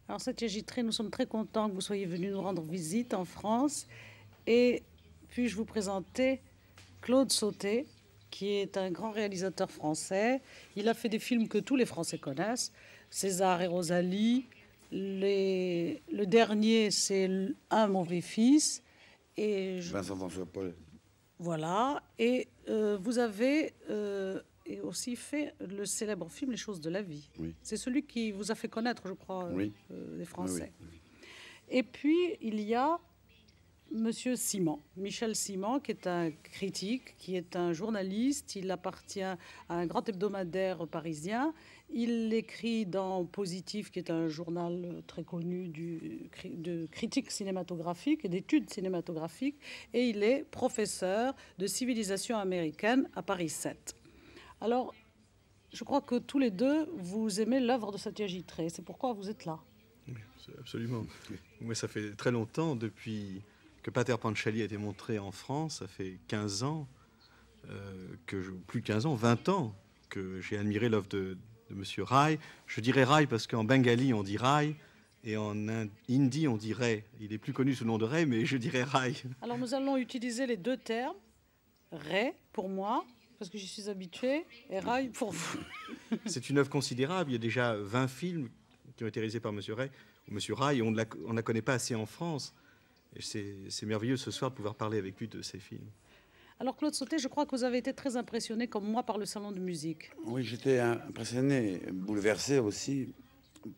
Alors, Satyajit Ray, nous sommes très contents que vous soyez venu nous rendre visite en France. Et puis-je vous présenter Claude Sauté, qui est un grand réalisateur français. Il a fait des films que tous les Français connaissent, César et Rosalie. Le dernier, c'est Un mauvais fils. Vincent François Paul. Voilà. Et vous avez et aussi fait le célèbre film Les choses de la vie. Oui. C'est celui qui vous a fait connaître, je crois, Oui. les Français. Oui, oui. Et puis, il y a Monsieur Simon, Michel Simon, qui est un critique, qui est un journaliste. Il appartient à un grand hebdomadaire parisien. Il écrit dans Positif, qui est un journal très connu de critique cinématographique et d'études cinématographiques. Et il est professeur de civilisation américaine à Paris 7. Alors, je crois que tous les deux, vous aimez l'œuvre de Satyajit Ray. C'est pourquoi vous êtes là. Oui, absolument. Moi, ça fait très longtemps, depuis que Pater Panchali a été montré en France, ça fait 15 ans, plus de 15 ans, 20 ans, que j'ai admiré l'œuvre de Monsieur Rai. Je dirais Rai parce qu'en bengali, on dit Rai, et en hindi, on dit Ray. Il est plus connu sous le nom de Ray, mais je dirais Rai. Alors, nous allons utiliser les deux termes. Ray, pour moi, parce que j'y suis habituée, et Rai pour vous. C'est une œuvre considérable. Il y a déjà 20 films qui ont été réalisés par Monsieur Ray, ou Monsieur Rai, et on ne la connaît pas assez en France. Et c'est merveilleux ce soir de pouvoir parler avec lui de ces films. Alors, Claude Sauté, je crois que vous avez été très impressionné, comme moi, par le salon de musique. Oui, j'étais impressionné, bouleversé aussi,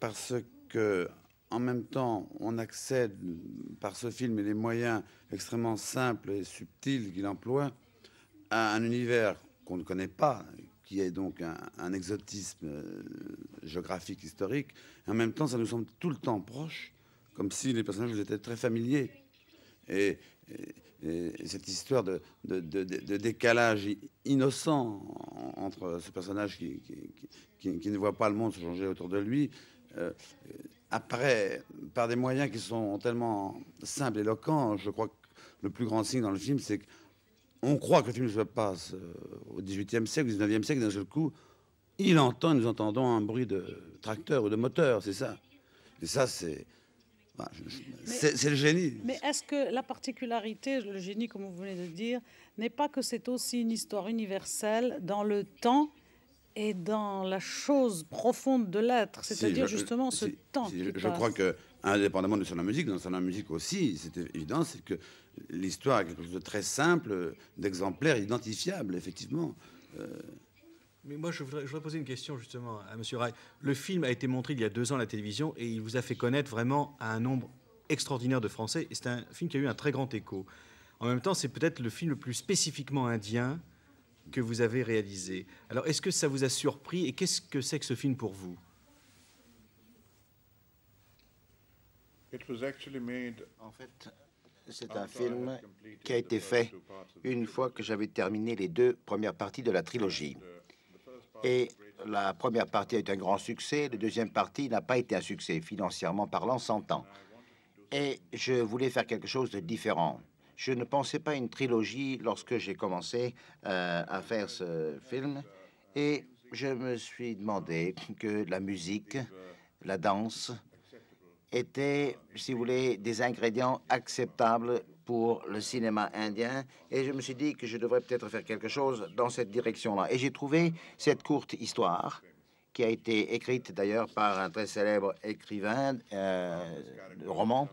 parce que en même temps, on accède par ce film et les moyens extrêmement simples et subtils qu'il emploie à un univers qu'on ne connaît pas, qui est donc un exotisme géographique, historique. Et en même temps, ça nous semble tout le temps proche, comme si les personnages nous étaient très familiers. Et cette histoire de décalage innocent entre ce personnage qui ne voit pas le monde se changer autour de lui apparaît par des moyens qui sont tellement simples, éloquents. Je crois que le plus grand signe dans le film, c'est qu'on croit que le film se passe au XVIIIe siècle, au XIXe siècle, d'un seul coup, nous entendons un bruit de tracteur ou de moteur, c'est ça. Et ça, c'est le génie. Mais est-ce que la particularité, le génie, comme vous venez de dire, n'est pas que c'est aussi une histoire universelle dans le temps et dans la chose profonde de l'être, c'est-à-dire justement ce temps qui je crois que, indépendamment de son musique, dans son musique aussi, c'est évident, c'est que l'histoire est quelque chose de très simple, d'exemplaire, identifiable, effectivement. Mais moi, je voudrais poser une question justement à Monsieur Rai. Le film a été montré il y a 2 ans à la télévision et il vous a fait connaître vraiment à un nombre extraordinaire de Français. Et c'est un film qui a eu un très grand écho. En même temps, c'est peut-être le film le plus spécifiquement indien que vous avez réalisé. Alors, est-ce que ça vous a surpris et qu'est-ce que c'est que ce film pour vous? En fait, c'est un film qui a été fait une fois que j'avais terminé les 2 premières parties de la trilogie. Et la première partie a été un grand succès, la deuxième partie n'a pas été un succès, financièrement parlant, s'entend. Et je voulais faire quelque chose de différent. Je ne pensais pas à une trilogie lorsque j'ai commencé à faire ce film. Et je me suis demandé que la musique, la danse, étaient, si vous voulez, des ingrédients acceptables pour le cinéma indien. Et je me suis dit que je devrais peut-être faire quelque chose dans cette direction-là. Et j'ai trouvé cette courte histoire qui a été écrite d'ailleurs par un très célèbre écrivain de roman.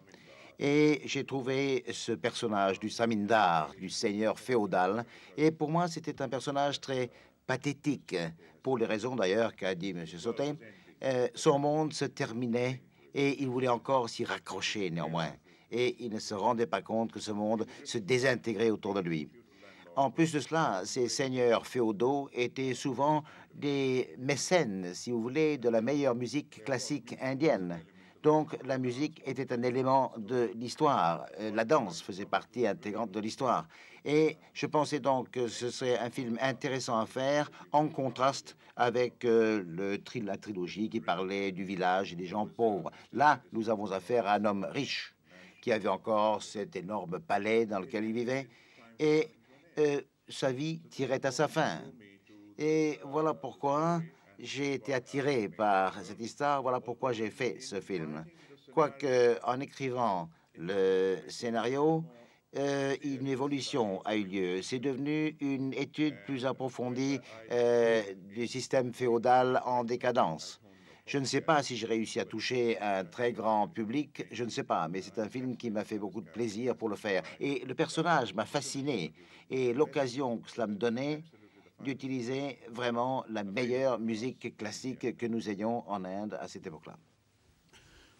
Et j'ai trouvé ce personnage du Samindar, du seigneur féodal. Et pour moi, c'était un personnage très pathétique, pour les raisons d'ailleurs qu'a dit M. Sauté. Son monde se terminait et il voulait encore s'y raccrocher néanmoins. Et il ne se rendait pas compte que ce monde se désintégrait autour de lui. En plus de cela, ces seigneurs féodaux étaient souvent des mécènes, si vous voulez, de la meilleure musique classique indienne. Donc, la musique était un élément de l'histoire. La danse faisait partie intégrante de l'histoire. Et je pensais donc que ce serait un film intéressant à faire, en contraste avec la trilogie qui parlait du village et des gens pauvres. Là, nous avons affaire à un homme riche qui avait encore cet énorme palais dans lequel il vivait. Et sa vie tirait à sa fin. Et voilà pourquoi j'ai été attiré par cette histoire. Voilà pourquoi j'ai fait ce film. Quoique, en écrivant le scénario, une évolution a eu lieu. C'est devenu une étude plus approfondie du système féodal en décadence. Je ne sais pas si j'ai réussi à toucher un très grand public, je ne sais pas, mais c'est un film qui m'a fait beaucoup de plaisir pour le faire. Et le personnage m'a fasciné. Et l'occasion que cela me donnait d'utiliser vraiment la meilleure musique classique que nous ayons en Inde à cette époque-là.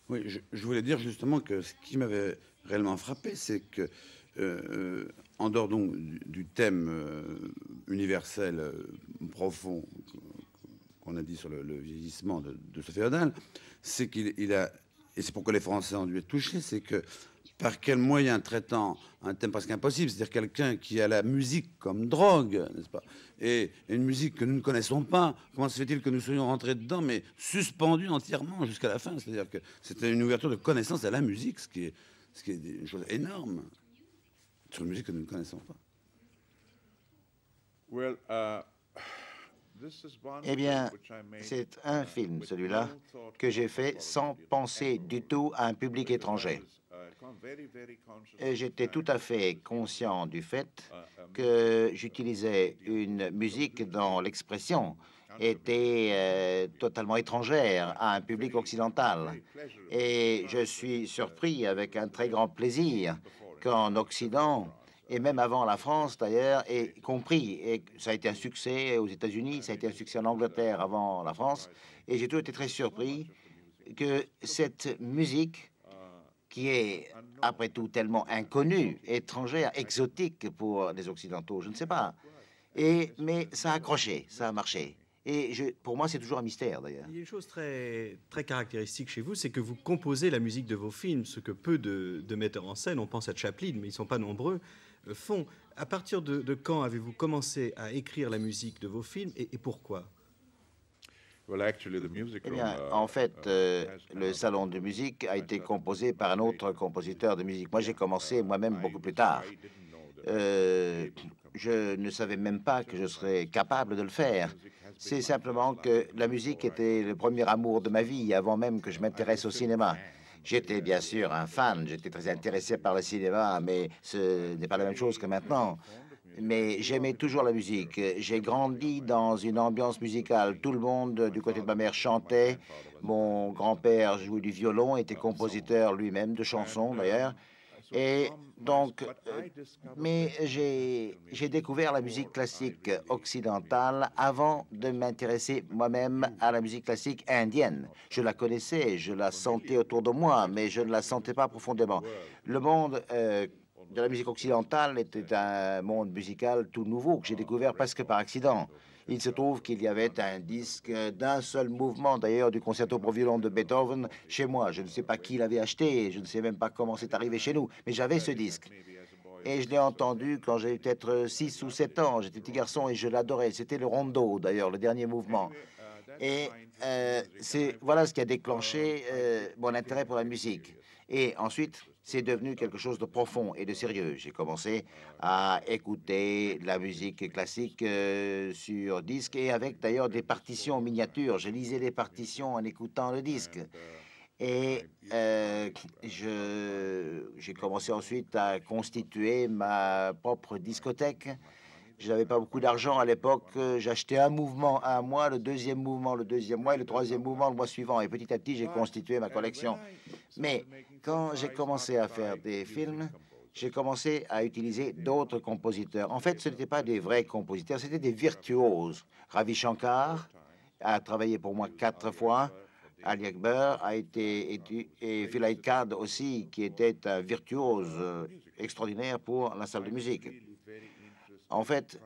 Oui, je voulais dire justement que ce qui m'avait réellement frappé, c'est que, en dehors donc du thème universel profond qu'on a dit sur le vieillissement de ce féodal, c'est qu'il a, et c'est pourquoi les Français ont dû être touchés, c'est que par quel moyen traitant un thème presque impossible, c'est-à-dire quelqu'un qui a la musique comme drogue, n'est-ce pas, et une musique que nous ne connaissons pas, comment se fait-il que nous soyons rentrés dedans, mais suspendus entièrement jusqu'à la fin? C'est-à-dire que c'était une ouverture de connaissance à la musique, ce qui est une chose énorme sur une musique que nous ne connaissons pas. Eh bien, c'est un film, celui-là, que j'ai fait sans penser du tout à un public étranger. Et j'étais tout à fait conscient du fait que j'utilisais une musique dont l'expression était totalement étrangère à un public occidental. Et je suis surpris avec un très grand plaisir qu'en Occident, et même avant la France d'ailleurs, ait compris. Et ça a été un succès aux États-Unis, ça a été un succès en Angleterre avant la France. Et j'ai toujours été très surpris que cette musique, qui est, après tout, tellement inconnue, étrangère, exotique pour les Occidentaux, je ne sais pas. Mais ça a accroché, ça a marché. Et pour moi, c'est toujours un mystère, d'ailleurs. Il y a une chose très, très caractéristique chez vous, c'est que vous composez la musique de vos films, ce que peu de metteurs en scène, on pense à Chaplin, mais ils ne sont pas nombreux, font. À partir de quand avez-vous commencé à écrire la musique de vos films et pourquoi? Eh bien, en fait, le salon de musique a été composé par un autre compositeur de musique. Moi, j'ai commencé moi-même beaucoup plus tard. Je ne savais même pas que je serais capable de le faire. C'est simplement que la musique était le premier amour de ma vie, avant même que je m'intéresse au cinéma. J'étais bien sûr un fan, j'étais très intéressé par le cinéma, mais ce n'est pas la même chose que maintenant. Mais j'aimais toujours la musique. J'ai grandi dans une ambiance musicale. Tout le monde du côté de ma mère chantait. Mon grand-père jouait du violon, était compositeur lui-même de chansons d'ailleurs. Et donc, mais j'ai découvert la musique classique occidentale avant de m'intéresser moi-même à la musique classique indienne. Je la connaissais, je la sentais autour de moi, mais je ne la sentais pas profondément. Le monde de la musique occidentale était un monde musical tout nouveau que j'ai découvert presque par accident. Il se trouve qu'il y avait un disque d'un seul mouvement, d'ailleurs, du concerto pour violon de Beethoven chez moi. Je ne sais pas qui l'avait acheté, je ne sais même pas comment c'est arrivé chez nous, mais j'avais ce disque. Et je l'ai entendu quand j'avais peut-être 6 ou 7 ans. J'étais petit garçon et je l'adorais. C'était le rondo, d'ailleurs, le dernier mouvement. Et voilà ce qui a déclenché mon intérêt pour la musique. Et ensuite, c'est devenu quelque chose de profond et de sérieux. J'ai commencé à écouter la musique classique sur disque et avec d'ailleurs des partitions en miniature. Je lisais les partitions en écoutant le disque. Et j'ai commencé ensuite à constituer ma propre discothèque. Je n'avais pas beaucoup d'argent à l'époque. J'achetais un mouvement un mois, le deuxième mouvement le deuxième mois et le troisième mouvement le mois suivant. Et petit à petit, j'ai constitué ma collection. Mais quand j'ai commencé à faire des films, j'ai commencé à utiliser d'autres compositeurs. En fait, ce n'étaient pas des vrais compositeurs, c'était des virtuoses. Ravi Shankar a travaillé pour moi 4 fois. Ali Akbar a été et Phil Heycard aussi, qui était un virtuose extraordinaire pour la salle de musique. En fait,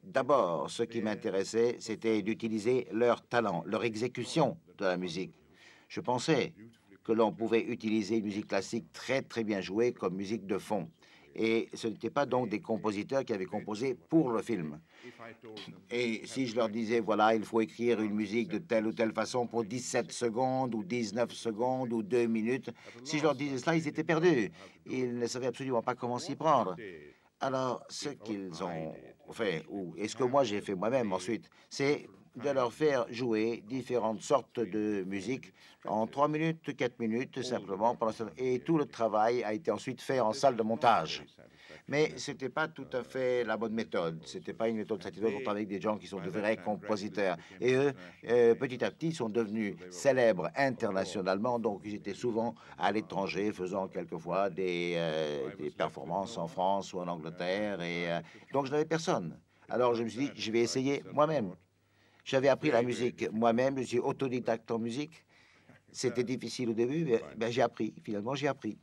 d'abord, ce qui m'intéressait, c'était d'utiliser leur talent, leur exécution de la musique. Je pensais que l'on pouvait utiliser une musique classique très, très bien jouée comme musique de fond. Et ce n'étaient pas donc des compositeurs qui avaient composé pour le film. Et si je leur disais, voilà, il faut écrire une musique de telle ou telle façon pour 17 secondes ou 19 secondes ou 2 minutes, si je leur disais cela, ils étaient perdus. Ils ne savaient absolument pas comment s'y prendre. Alors, ce qu'ils ont fait, et ce que moi j'ai fait moi-même ensuite, c'est de leur faire jouer différentes sortes de musique en 3 minutes, 4 minutes, simplement. Et tout le travail a été ensuite fait en salle de montage. Mais ce n'était pas tout à fait la bonne méthode. Ce n'était pas une méthode satisfaisante pour travailler avec des gens qui sont de vrais compositeurs. Et eux, petit à petit, sont devenus célèbres internationalement. Donc, ils étaient souvent à l'étranger, faisant quelquefois des performances en France ou en Angleterre. Et donc, je n'avais personne. Alors, je me suis dit, je vais essayer moi-même. J'avais appris la musique moi-même. Je suis autodidacte en musique. C'était difficile au début, mais j'ai appris. Finalement, j'ai appris.